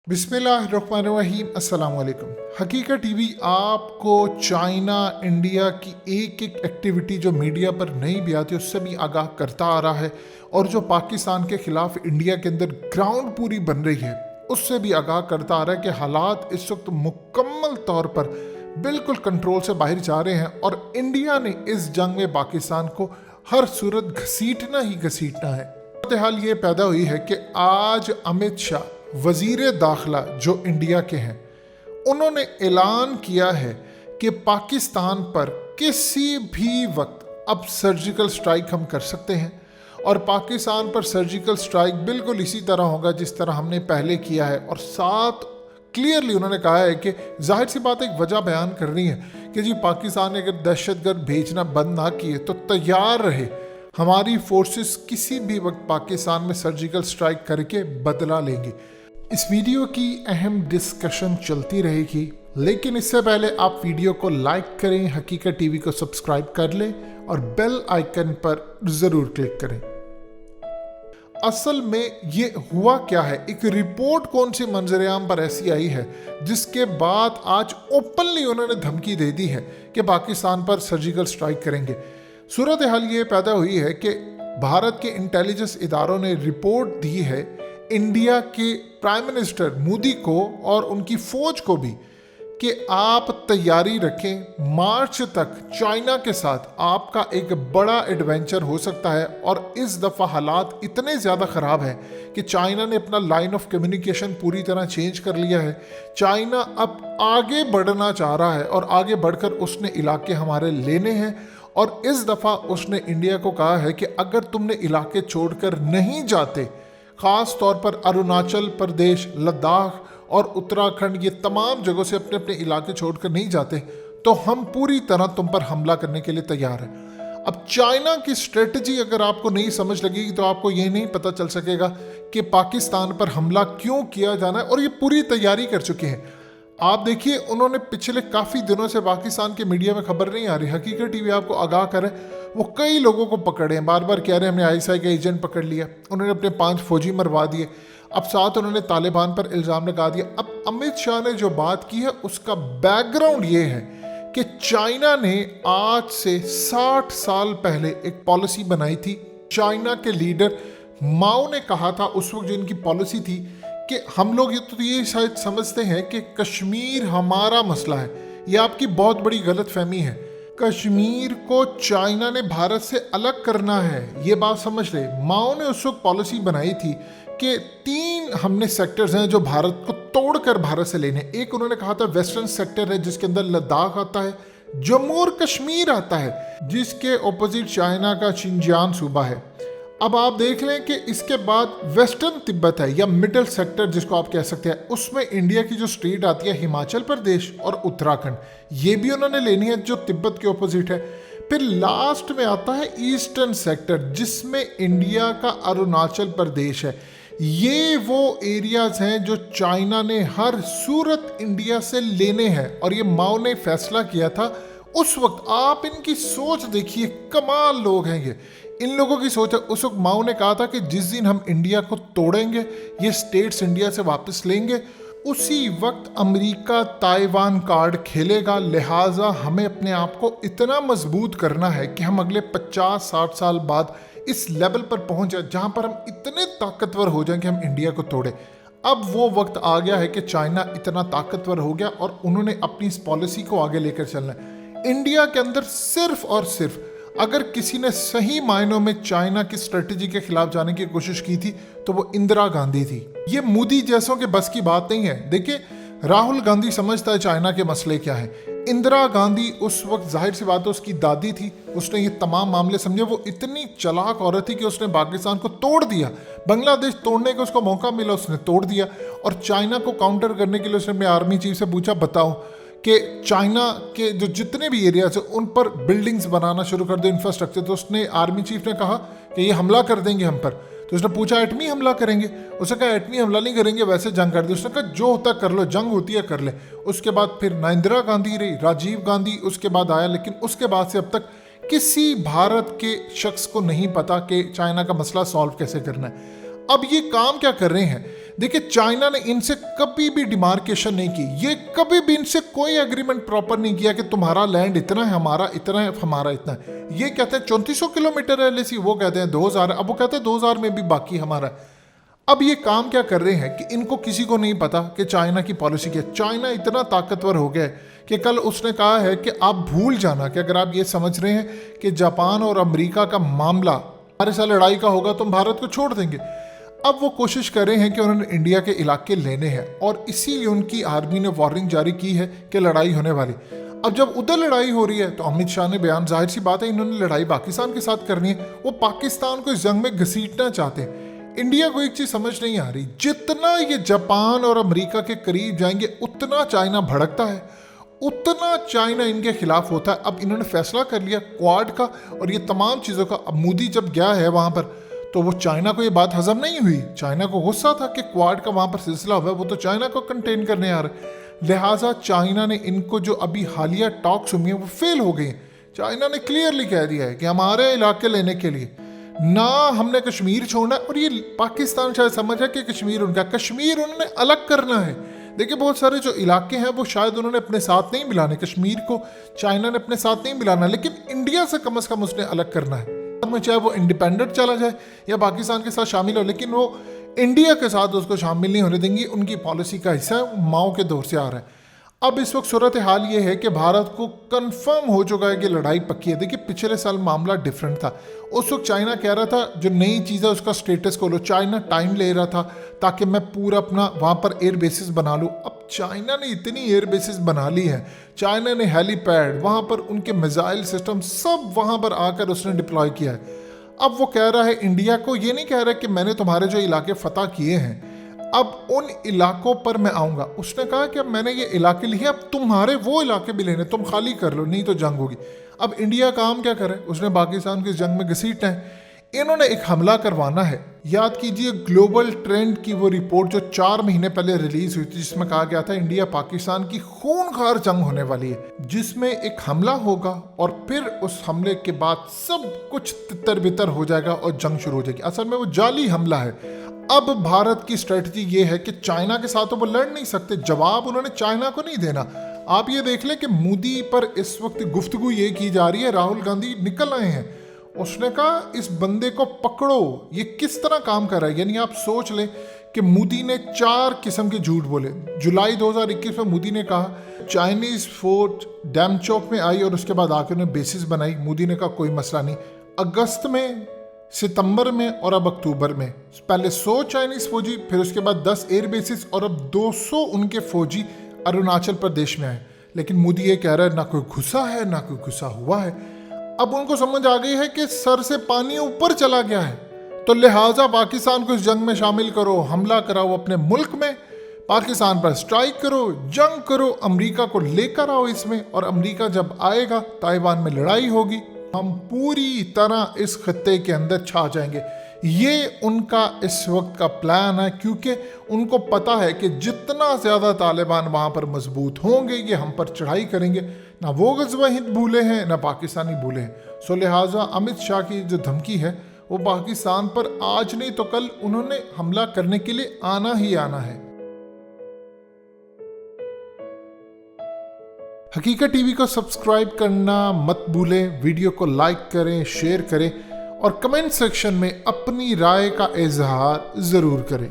बिस्मिल्लाहिर्रहमानिर्रहीम अस्सलाम वालेकुम। हकीकत टीवी आपको चाइना इंडिया की एक एक एक्टिविटी जो मीडिया पर नहीं भी आती उससे भी आगाह करता आ रहा है, और जो पाकिस्तान के खिलाफ इंडिया के अंदर ग्राउंड पूरी बन रही है उससे भी आगाह करता आ रहा है कि हालात इस वक्त मुकम्मल तौर पर बिल्कुल कंट्रोल से बाहर जा रहे हैं और इंडिया ने इस जंग में पाकिस्तान को हर सूरत घसीटना ही घसीटना है। हाल ये पैदा हुई है कि आज अमित शाह वजीर दाखिला जो इंडिया के हैं, उन्होंने ऐलान किया है कि पाकिस्तान पर किसी भी वक्त अब सर्जिकल स्ट्राइक हम कर सकते हैं, और पाकिस्तान पर सर्जिकल स्ट्राइक बिल्कुल इसी तरह होगा जिस तरह हमने पहले किया है। और साथ क्लियरली उन्होंने कहा है कि जाहिर सी बात एक वजह बयान कर रही है कि जी पाकिस्तान ने अगर दहशतगर्द भेजना बंद ना किए तो तैयार रहे, हमारी फोर्सेस किसी भी वक्त पाकिस्तान में सर्जिकल स्ट्राइक करके बदला लेंगी। इस वीडियो की अहम डिस्कशन चलती रहेगी, लेकिन इससे पहले आप वीडियो को लाइक करें, हकीकत टीवी को सब्सक्राइब कर लें और बेल आइकन पर ज़रूर क्लिक करें। असल में ये हुआ क्या है, एक रिपोर्ट कौन सी मंजरेआम पर ऐसी आई है जिसके बाद आज ओपनली उन्होंने धमकी दे दी है कि पाकिस्तान पर सर्जिकल स्ट्राइक करेंगे। सूरत हाल ये पैदा हुई है कि भारत के इंटेलिजेंस इदारों ने रिपोर्ट दी है इंडिया के प्राइम मिनिस्टर मोदी को और उनकी फौज को भी कि आप तैयारी रखें, मार्च तक चाइना के साथ आपका एक बड़ा एडवेंचर हो सकता है। और इस दफ़ा हालात इतने ज़्यादा ख़राब हैं कि चाइना ने अपना लाइन ऑफ कम्युनिकेशन पूरी तरह चेंज कर लिया है। चाइना अब आगे बढ़ना चाह रहा है और आगे बढ़कर उसने इलाके हमारे लेने हैं, और इस दफ़ा उसने इंडिया को कहा है कि अगर तुमने इलाके छोड़कर नहीं जाते, ख़ास तौर पर अरुणाचल प्रदेश, लद्दाख और उत्तराखंड, ये तमाम जगहों से अपने अपने इलाके छोड़कर नहीं जाते, तो हम पूरी तरह तुम पर हमला करने के लिए तैयार हैं। अब चाइना की स्ट्रेटजी अगर आपको नहीं समझ लगेगी तो आपको ये नहीं पता चल सकेगा कि पाकिस्तान पर हमला क्यों किया जाना है, और ये पूरी तैयारी कर चुके हैं। आप देखिए, उन्होंने पिछले काफ़ी दिनों से पाकिस्तान के मीडिया में खबर नहीं आ रही, हकीकत टीवी आपको आगाह करे, वो कई लोगों को पकड़े हैं, बार बार कह रहे हैं हमने आईएसआई का एजेंट पकड़ लिया, उन्होंने अपने 5 फौजी मरवा दिए, अब साथ उन्होंने तालिबान पर इल्ज़ाम लगा दिया। अब अमित शाह ने जो बात की है उसका बैकग्राउंड ये है कि चाइना ने आज से 60 साल पहले एक पॉलिसी बनाई थी। चाइना के लीडर माओ ने कहा था उस वक्त, जो इनकी पॉलिसी थी कि हम लोग ये शायद समझते हैं कि कश्मीर हमारा मसला है। ये आपकी बहुत बड़ी गलत फहमी है। कश्मीर को चाइना ने भारत से अलग करना है, ये बात समझ ले। माओ ने उस वक्त पॉलिसी बनाई थी कि 3 हमने सेक्टर्स हैं जो भारत को तोड़कर भारत से लेने। एक उन्होंने कहा था वेस्टर्न सेक्टर है जिसके अंदर लद्दाख आता है, जम्मू और कश्मीर आता है, जिसके ऑपोजिट चाइना का शिनजियांग सूबा है। अब आप देख लें कि इसके बाद वेस्टर्न तिब्बत है या मिडल सेक्टर जिसको आप कह सकते हैं, उसमें इंडिया की जो स्टेट आती है हिमाचल प्रदेश और उत्तराखंड, ये भी उन्होंने लेनी है जो तिब्बत के ऑपोजिट है। फिर लास्ट में आता है ईस्टर्न सेक्टर जिसमें इंडिया का अरुणाचल प्रदेश है। ये वो एरियाज हैं जो चाइना ने हर सूरत इंडिया से लेने हैं, और ये माओ ने फैसला किया था उस वक्त। आप इनकी सोच देखिए, कमाल लोग हैं ये, इन लोगों की सोच है। उस वक्त माओ ने कहा था कि जिस दिन हम इंडिया को तोड़ेंगे, ये स्टेट्स इंडिया से वापस लेंगे, उसी वक्त अमेरिका ताइवान कार्ड खेलेगा। लिहाजा हमें अपने आप को इतना मजबूत करना है कि हम अगले 50-60 साल बाद इस लेवल पर पहुंच जाए जहां पर हम इतने ताकतवर हो जाएं कि हम इंडिया को तोड़े। अब वो वक्त आ गया है कि चाइना इतना ताकतवर हो गया और उन्होंने अपनी इस पॉलिसी को आगे लेकर चलना है। इंडिया के अंदर सिर्फ और सिर्फ अगर किसी ने सही मायनों में चाइना की स्ट्रेटजी के खिलाफ जाने की कोशिश की थी तो वो इंदिरा गांधी थी। ये मोदी जैसों के बस की बात नहीं है। देखिए, राहुल गांधी समझता है चाइना के मसले क्या है। इंदिरा गांधी उस वक्त जाहिर सी बात है उसकी दादी थी, उसने ये तमाम मामले समझे। वो इतनी चालाक औरत थी कि उसने पाकिस्तान को तोड़ दिया, बांग्लादेश तोड़ने का उसको मौका मिला, उसने तोड़ दिया। और चाइना को काउंटर करने के लिए उसने अपने आर्मी चीफ से पूछा, बताओ कि चाइना के जो जितने भी एरियाज हैं उन पर बिल्डिंग्स बनाना शुरू कर दो, इंफ्रास्ट्रक्चर। तो उसने आर्मी चीफ ने कहा कि ये हमला कर देंगे हम पर। तो उसने पूछा एटमी हमला करेंगे? उसने कहा एटमी हमला नहीं करेंगे, वैसे जंग कर दे। उसने कहा जो होता कर लो, जंग होती है कर ले। उसके बाद फिर ना इंदिरा गांधी रही, राजीव गांधी उसके बाद आया, लेकिन उसके बाद से अब तक किसी भारत के शख्स को नहीं पता कि चाइना का मसला सॉल्व कैसे करना है। अब ये काम क्या कर रहे हैं? देखिए, चाइना ने इनसे कभी भी डिमार्केशन नहीं की, ये कभी भी इनसे कोई एग्रीमेंट प्रॉपर नहीं किया कि तुम्हारा लैंड इतना है, हमारा इतना है, हमारा इतना है। ये कहते हैं 3400 किलोमीटर है एलएसी, वो कहते हैं 2000 है, अब वो कहते हैं 2000 में भी बाकी हमारा है। अब ये काम क्या कर रहे हैं कि इनको किसी को नहीं पता कि चाइना की पॉलिसी क्या है। चाइना इतना ताकतवर हो गया है कि कल उसने कहा है कि आप भूल जाना कि अगर आप ये समझ रहे हैं कि जापान और अमेरिका का मामला हमारे साथ लड़ाई का होगा तो हम भारत को छोड़ देंगे। अब वो कोशिश कर रहे हैं कि उन्होंने इंडिया के इलाके लेने हैं और इसीलिए उनकी आर्मी ने वार्निंग जारी की है कि लड़ाई होने वाली। अब जब उधर लड़ाई हो रही है तो अमित शाह ने बयान, जाहिर सी बात है इन्होंने लड़ाई पाकिस्तान के साथ करनी है, वो पाकिस्तान को इस जंग में घसीटना चाहते हैं। इंडिया को एक चीज समझ नहीं आ रही, जितना ये जापान और अमेरिका के करीब जाएंगे उतना चाइना भड़कता है, उतना चाइना इनके खिलाफ होता है। अब इन्होंने फैसला कर लिया क्वाड का और ये तमाम चीज़ों का। अब मोदी जब गया है वहाँ पर तो वो चाइना को ये बात हजम नहीं हुई, चाइना को गुस्सा था कि क्वाड का वहाँ पर सिलसिला हुआ, वो तो चाइना को कंटेन करने आ रहे। लिहाजा चाइना ने इनको जो अभी हालिया टॉक्स हुई हैं वो फेल हो गई। चाइना ने क्लियरली कह दिया है कि हमारे इलाके लेने के लिए ना हमने कश्मीर छोड़ना, और ये पाकिस्तान शायद समझ है कि कश्मीर उनका, कश्मीर उन्होंने अलग करना है। देखिए, बहुत सारे जो इलाके हैं वो शायद उन्होंने अपने साथ नहीं मिलाने, कश्मीर को चाइना ने अपने साथ नहीं मिलाना, लेकिन इंडिया से कम उसने अलग करना है। चाहे वो इंडिपेंडेंट चला जाए या पाकिस्तान के साथ शामिल हो, लेकिन वो इंडिया के साथ उसको शामिल नहीं होने देंगी। उनकी पॉलिसी का हिस्सा है, वो माओ के दौर से आ रहा है। अब इस वक्त सूरत हाल ये है कि भारत को कंफर्म हो चुका है कि लड़ाई पक्की है। देखिए, पिछले साल मामला डिफरेंट था। उस वक्त चाइना कह रहा था जो नई चीज़ है उसका स्टेटस को लो, चाइना टाइम ले रहा था ताकि मैं पूरा अपना वहाँ पर एयर बेसिस बना लूँ। अब चाइना ने इतनी एयर बेसिस बना ली है, चाइना ने हेलीपैड, वहाँ पर उनके मिसाइल सिस्टम सब वहाँ पर आकर उसने डिप्लॉय किया है। अब वो कह रहा है इंडिया को, ये नहीं कह रहा कि मैंने तुम्हारे जो इलाके फतह किए हैं अब उन इलाकों पर मैं आऊँगा। उसने कहा कि अब मैंने ये इलाके लिए, अब तुम्हारे वो इलाके भी लेने, तुम खाली कर लो नहीं तो जंग होगी। अब इंडिया काम क्या करे, उसने पाकिस्तान की जंग में घसीटना है, इन्होंने एक हमला करवाना है। याद कीजिए ग्लोबल ट्रेंड की वो रिपोर्ट जो 4 महीने पहले रिलीज हुई थी, जिसमें कहा गया था इंडिया पाकिस्तान की खूनखार जंग होने वाली है, जिसमें एक हमला होगा और फिर उस हमले के बाद सब कुछ तितर बितर हो जाएगा और जंग शुरू हो जाएगी। असल में वो जाली हमला है। अब भारत की स्ट्रेटजी ये है कि चाइना के साथ तो वो लड़ नहीं सकते, जवाब उन्होंने चाइना को नहीं देना। आप ये देख लें कि मोदी पर इस वक्त गुफ्तगू ये की जा रही है, राहुल गांधी निकल आए हैं, उसने कहा इस बंदे को पकड़ो, ये किस तरह काम कर रहा है। यानी आप सोच लें कि मोदी ने 4 किस्म के झूठ बोले। जुलाई 2021 में मोदी ने कहा चाइनीज फोर्स डैम चौक में आई और उसके बाद आके उन्हें बेसिस बनाई। मोदी ने कहा कोई मसला नहीं। अगस्त में, सितंबर में और अब अक्टूबर में पहले 100 चाइनीज फौजी, फिर उसके बाद 10 एयर बेसिस और अब 200 उनके फौजी अरुणाचल प्रदेश में आए। लेकिन मोदी ये कह रहा है ना कोई घुसा है ना कोई घुसा हुआ है। अब उनको समझ आ गई है कि सर से पानी ऊपर चला गया है, तो लिहाजा पाकिस्तान को इस जंग में शामिल करो, हमला कराओ अपने मुल्क में, पाकिस्तान पर स्ट्राइक करो, जंग करो, अमेरिका को लेकर आओ इसमें, और अमेरिका जब आएगा ताइवान में लड़ाई होगी, हम पूरी तरह इस खत्ते के अंदर छा जाएंगे। ये उनका इस वक्त का प्लान है, क्योंकि उनको पता है कि जितना ज़्यादा तालिबान वहाँ पर मजबूत होंगे ये हम पर चढ़ाई करेंगे। ना वो ग़ज़वा हिंद भूले हैं ना पाकिस्तानी भूले हैं। सो लिहाजा अमित शाह की जो धमकी है वो पाकिस्तान पर आज नहीं तो कल उन्होंने हमला करने के लिए आना ही आना है। हकीकत टीवी को सब्सक्राइब करना मत भूलें, वीडियो को लाइक करें, शेयर करें और कमेंट सेक्शन में अपनी राय का इजहार ज़रूर करें।